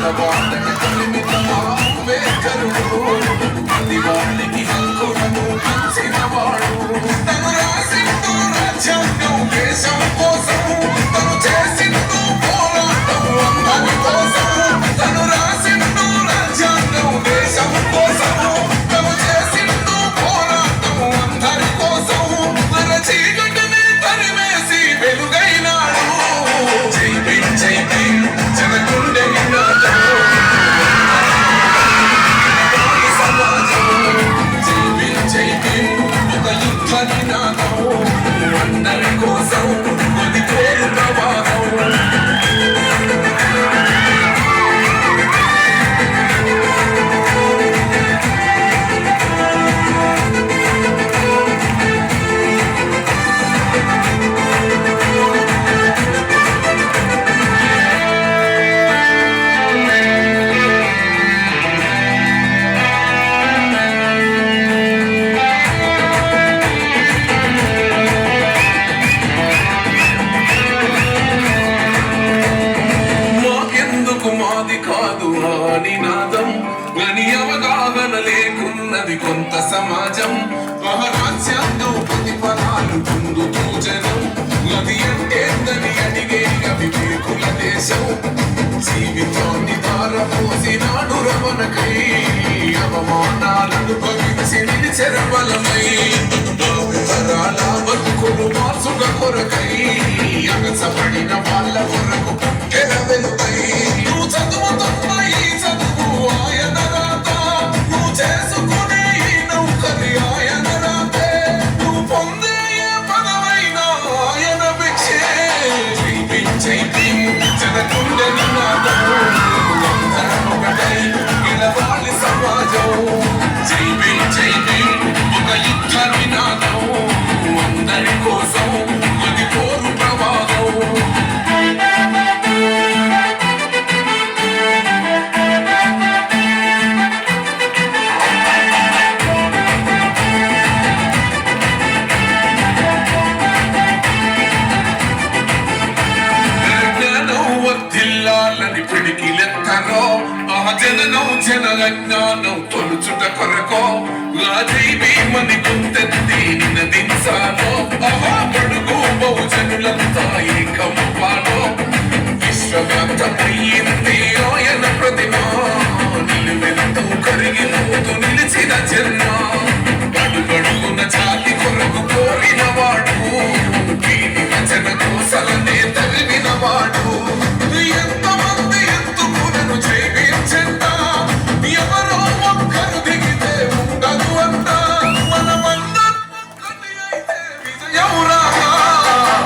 పేదవాళ్ళకి తొలిమితమా అంబేద్కరుడు ప్రతి వాళ్ళకి హక్కులను పంచినవాడు తను రాసిందో రాజ్యాంగం దేశం కోసం తను చేసిందో పోరాటం అందరి కోసం తను రాసిందో రాజ్యాంగం దేశం కోసం తను చేసిందో పోరాటం అందరి కోసం మన చీకటిని తరిమేసి వెలుగైనాడు జై భీమ్ జై భీమ్ జనగుండె నినాదం సమాజం జై భీమ్ జై భీమ్ ఒక యుద్ధ నినాదం అందరి కోసం కొద్ది పేరు ప్రవాహం మాది కాదు ఆ నినాదం గని అవగాహన లేకున్నది కొంత సమాజం రాజ్యాంగం ప్రతిఫలాలు పొందుతూ జనం అది ఎంతేందని అడిగే వివేకుల దేశం జీవితాన్ని ధారపోసినాడు రమణకై అవమానాలను భవించి నిలిచెర బలమై తరాల బతుకులు మార్చుక కొరకై అగసపడిన వాళ్ళ కొరకు పుట్టెన వెలుగై నువ్వు చదువుతున్న ఈ చదువు ఆయన రాత నువ్వు చేసుకునే ఈ నౌకరి ఆయన రాతే నువ్వు పొందే ఏ పదవైనా ఆయన భిక్షే జై భీమ్ జై భీమ్ జనగుండె నినాదం అందరం ఒకటై గెలవాలి సమాజం జై భీమ్ జై భీమ్ ఒక యుద్ధ నినాదం అందరి కోసం అది కోరు ప్రవాహం వర్ధిల్లాలని పిడికిలెత్తరో ఆ జననం జనజ్ఞానం తొలుచుట కొరకో జై భీమని గుంతెత్తి నినదించాలో పడుగు బహుజనులంతా ఏకమవ్వాలో విశ్వవ్యాప్తమయ్యింది ఆయన ప్రతిమ నిలువెంతో కరిగిపోతూ నిలిచిన జన్మ అడుగడుగున జాతి కొరకు కోరిన వాడు దీని వచన కోసలనే తరిమిన వాడు ఎంతమంది ఎత్తుకులను జీవించంట ఎవరో ఒక్కరు దిగితే ఉండదు అంట మనమందరి అయితే విజయం రాగా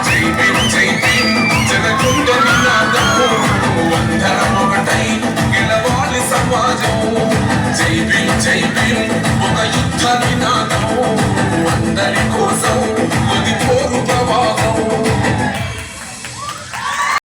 జై భీమ్ జై భీమ్ జనగుండె నినాదం అందరం ఒకటై గెలవాలి సమాజం జై భీమ్ జై భీమ్ ఒక యుద్ధ నినాదం అందరి కోసం